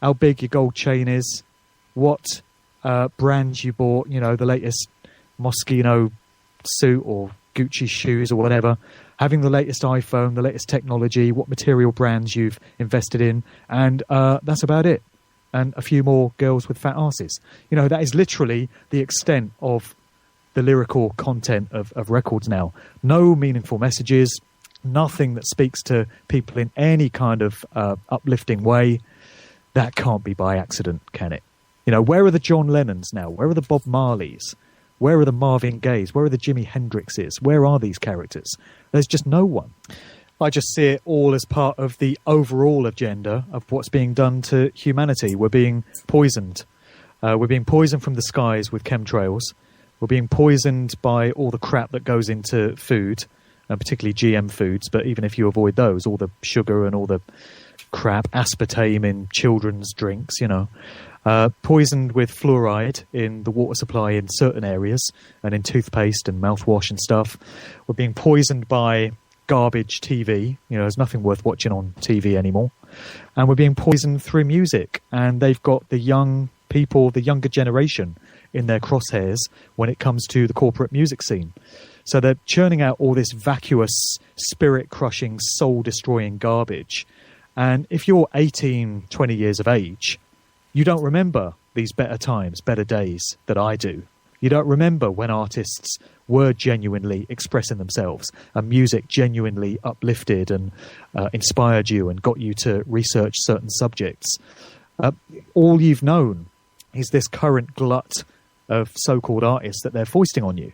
how big your gold chain is, what brand you bought, you know, the latest Moschino suit or Gucci shoes or whatever, having the latest iPhone, the latest technology, what material brands you've invested in, and that's about it. And a few more girls with fat asses. You know, that is literally the extent of the lyrical content of records now. No meaningful messages, nothing that speaks to people in any kind of uplifting way. That can't be by accident, can it? You know, where are the John Lennons now? Where are the Bob Marleys? Where are the Marvin Gayes? Where are the Jimi Hendrixes? Where are these characters? There's just no one. I just see it all as part of the overall agenda of what's being done to humanity. We're being poisoned. We're being poisoned from the skies with chemtrails. We're being poisoned by all the crap that goes into food, particularly GM foods. But even if you avoid those, all the sugar and all the crap, aspartame in children's drinks, you know. Poisoned with fluoride in the water supply in certain areas and in toothpaste and mouthwash and stuff. We're being poisoned by garbage TV. You know, there's nothing worth watching on TV anymore. And we're being poisoned through music. And they've got the young people, the younger generation, in their crosshairs when it comes to the corporate music scene. So they're churning out all this vacuous, spirit-crushing, soul-destroying garbage. And if you're 18, 20 years of age, you don't remember these better times, better days that I do. You don't remember when artists were genuinely expressing themselves and music genuinely uplifted and inspired you and got you to research certain subjects. All you've known is this current glut of so-called artists that they're foisting on you.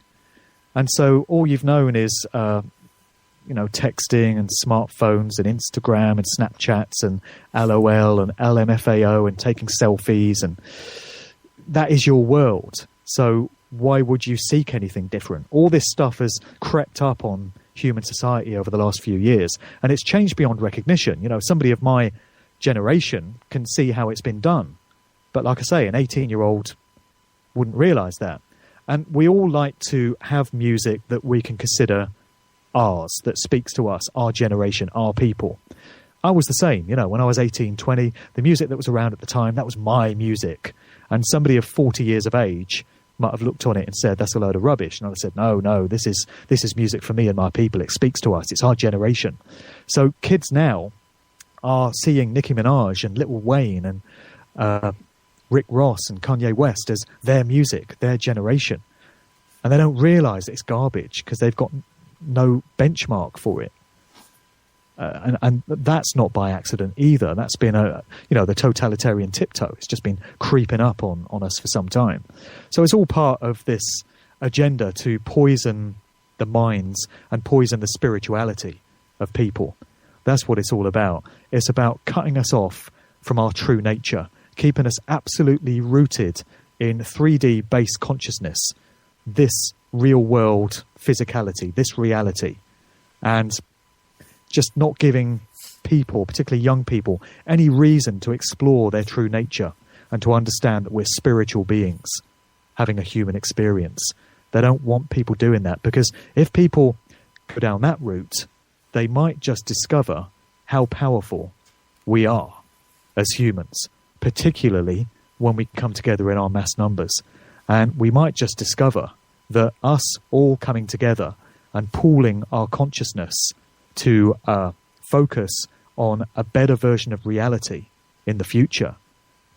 And so all you've known is, you know, texting and smartphones and Instagram and Snapchats and LOL and LMFAO and taking selfies. And that is your world. So why would you seek anything different? All this stuff has crept up on human society over the last few years, and it's changed beyond recognition. You know, somebody of my generation can see how it's been done. But like I say, an 18-year-old wouldn't realise that. And we all like to have music that we can consider ours, that speaks to us, our generation, our people. I was the same, you know, when I was 18, 20, the music that was around at the time, that was my music. And somebody of 40 years of age might have looked on it and said, that's a load of rubbish. And I said, no, this is music for me and my people. It speaks to us. It's our generation. So kids now are seeing Nicki Minaj and Lil Wayne and Rick Ross and Kanye West as their music, their generation. And they don't realise that it's garbage because they've got no benchmark for it. And that's not by accident either. That's been the totalitarian tiptoe. It's just been creeping up on us for some time. So it's all part of this agenda to poison the minds and poison the spirituality of people. That's what it's all about. It's about cutting us off from our true nature, keeping us absolutely rooted in 3D based consciousness, this real world physicality, this reality, and just not giving people, particularly young people, any reason to explore their true nature and to understand that we're spiritual beings having a human experience. They don't want people doing that, because if people go down that route, they might just discover how powerful we are as humans, particularly when we come together in our mass numbers. And we might just discover that us all coming together and pooling our consciousness to focus on a better version of reality in the future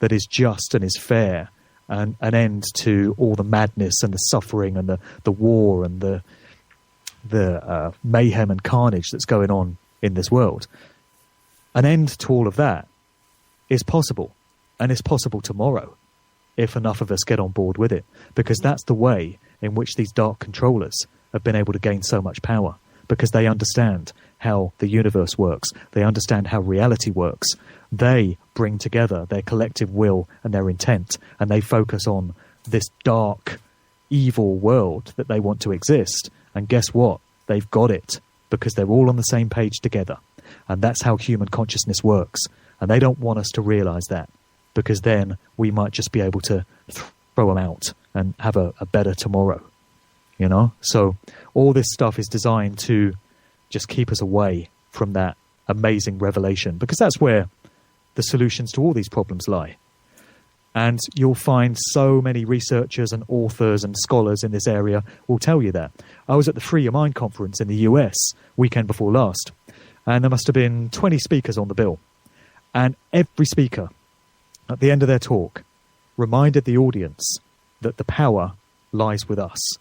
that is just and is fair, and an end to all the madness and the suffering and the war and the mayhem and carnage that's going on in this world. An end to all of that is possible, and it's possible tomorrow if enough of us get on board with it, because that's the way in which these dark controllers have been able to gain so much power, because they understand how the universe works. They understand how reality works. They bring together their collective will and their intent, and they focus on this dark, evil world that they want to exist. And guess what? They've got it, because they're all on the same page together. And that's how human consciousness works. And they don't want us to realize that, because then we might just be able to throw them out and have a better tomorrow. You know? So all this stuff is designed to just keep us away from that amazing revelation, because that's where the solutions to all these problems lie. And you'll find so many researchers and authors and scholars in this area will tell you that. I was at the Free Your Mind conference in the US weekend before last, and there must have been 20 speakers on the bill. And every speaker, at the end of their talk, reminded the audience that the power lies with us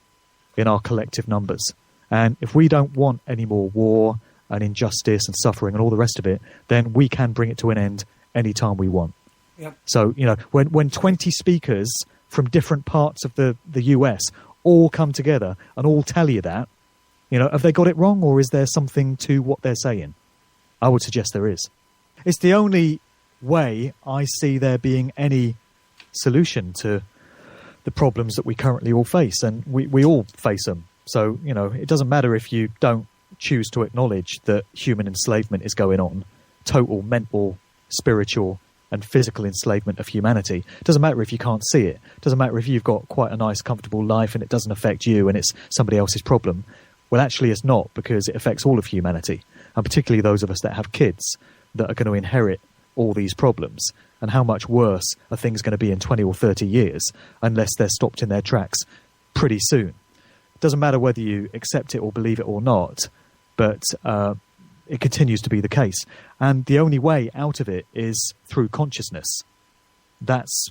in our collective numbers. And if we don't want any more war and injustice and suffering and all the rest of it, then we can bring it to an end anytime we want. Yep. So, when 20 speakers from different parts of the US all come together and all tell you that, have they got it wrong, or is there something to what they're saying? I would suggest there is. It's the only way I see there being any solution to the problems that we currently all face, and we all face them. So, it doesn't matter if you don't choose to acknowledge that human enslavement is going on, total mental, spiritual and physical enslavement of humanity. It doesn't matter if you can't see it. It doesn't matter if you've got quite a nice, comfortable life and it doesn't affect you and it's somebody else's problem. Well, actually, it's not, because it affects all of humanity, and particularly those of us that have kids that are going to inherit all these problems. And how much worse are things going to be in 20 or 30 years unless they're stopped in their tracks pretty soon? It doesn't matter whether you accept it or believe it or not, but it continues to be the case. And the only way out of it is through consciousness. That's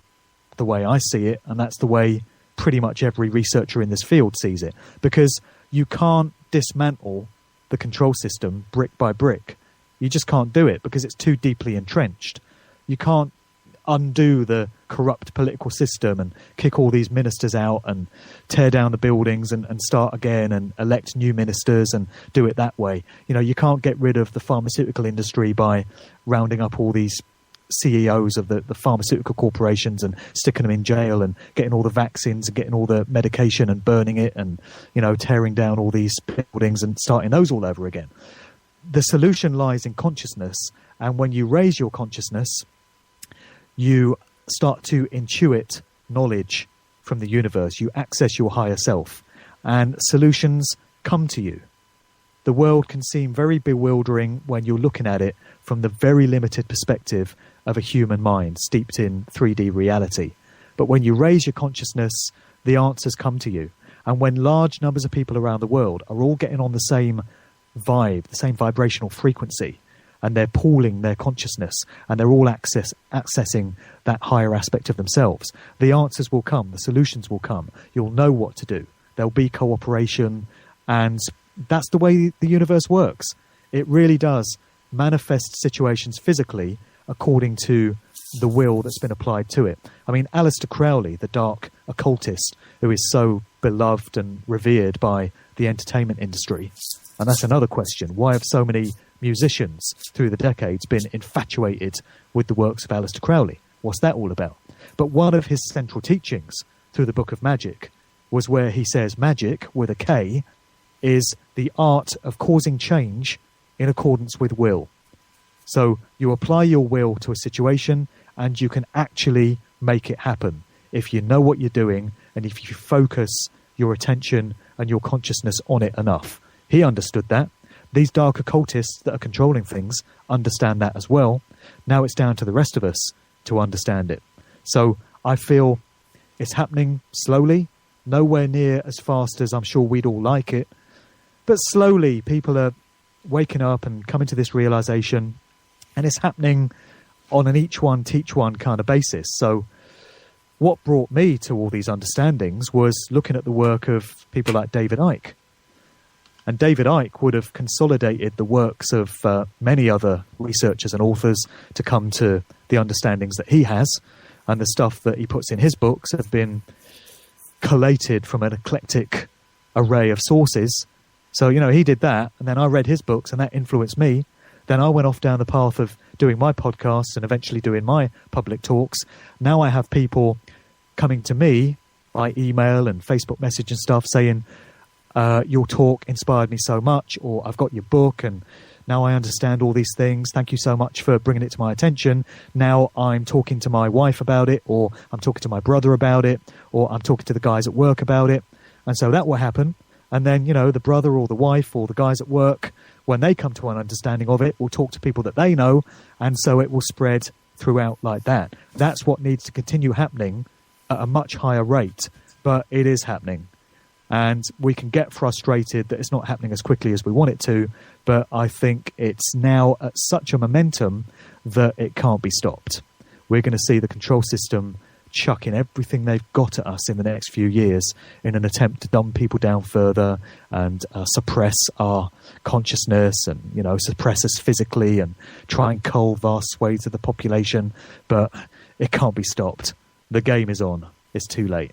the way I see it, and that's the way pretty much every researcher in this field sees it. Because you can't dismantle the control system brick by brick. You just can't do it because it's too deeply entrenched. You can't undo the corrupt political system and kick all these ministers out and tear down the buildings and start again and elect new ministers and do it that way. You can't get rid of the pharmaceutical industry by rounding up all these CEOs of the pharmaceutical corporations and sticking them in jail and getting all the vaccines and getting all the medication and burning it and, tearing down all these buildings and starting those all over again. The solution lies in consciousness, and when you raise your consciousness, you start to intuit knowledge from the universe. You access your higher self, and solutions come to you. The world can seem very bewildering when you're looking at it from the very limited perspective of a human mind steeped in 3D reality. But when you raise your consciousness, the answers come to you. And when large numbers of people around the world are all getting on the same vibe, the same vibrational frequency, and they're pooling their consciousness, and they're all accessing that higher aspect of themselves, the answers will come, the solutions will come. You'll know what to do. There'll be cooperation, and that's the way the universe works. It really does manifest situations physically according to the will that's been applied to it. I mean, Aleister Crowley, the dark occultist, who is so beloved and revered by the entertainment industry, and that's another question. Why have so many musicians through the decades been infatuated with the works of Aleister Crowley? What's that all about? But one of his central teachings through the Book of Magic was where he says magic, with a K, is the art of causing change in accordance with will. So you apply your will to a situation and you can actually make it happen if you know what you're doing and if you focus your attention and your consciousness on it enough. He understood that. These dark occultists that are controlling things understand that as well. Now it's down to the rest of us to understand it. So I feel it's happening slowly, nowhere near as fast as I'm sure we'd all like it. But slowly people are waking up and coming to this realization, and it's happening on an each one teach one kind of basis. So what brought me to all these understandings was looking at the work of people like David Icke. And David Icke would have consolidated the works of many other researchers and authors to come to the understandings that he has. And the stuff that he puts in his books have been collated from an eclectic array of sources. So, he did that. And then I read his books and that influenced me. Then I went off down the path of doing my podcasts and eventually doing my public talks. Now I have people coming to me by email and Facebook message and stuff saying, your talk inspired me so much, or I've got your book and now I understand all these things. Thank you so much for bringing it to my attention. Now I'm talking to my wife about it, or I'm talking to my brother about it, or I'm talking to the guys at work about it. And so that will happen. And then, the brother or the wife or the guys at work, when they come to an understanding of it, will talk to people that they know. And so it will spread throughout like that. That's what needs to continue happening at a much higher rate, but it is happening. And we can get frustrated that it's not happening as quickly as we want it to, but I think it's now at such a momentum that it can't be stopped. We're going to see the control system chucking everything they've got at us in the next few years in an attempt to dumb people down further and suppress our consciousness and, suppress us physically and try and cull vast swathes of the population. But it can't be stopped. The game is on. It's too late.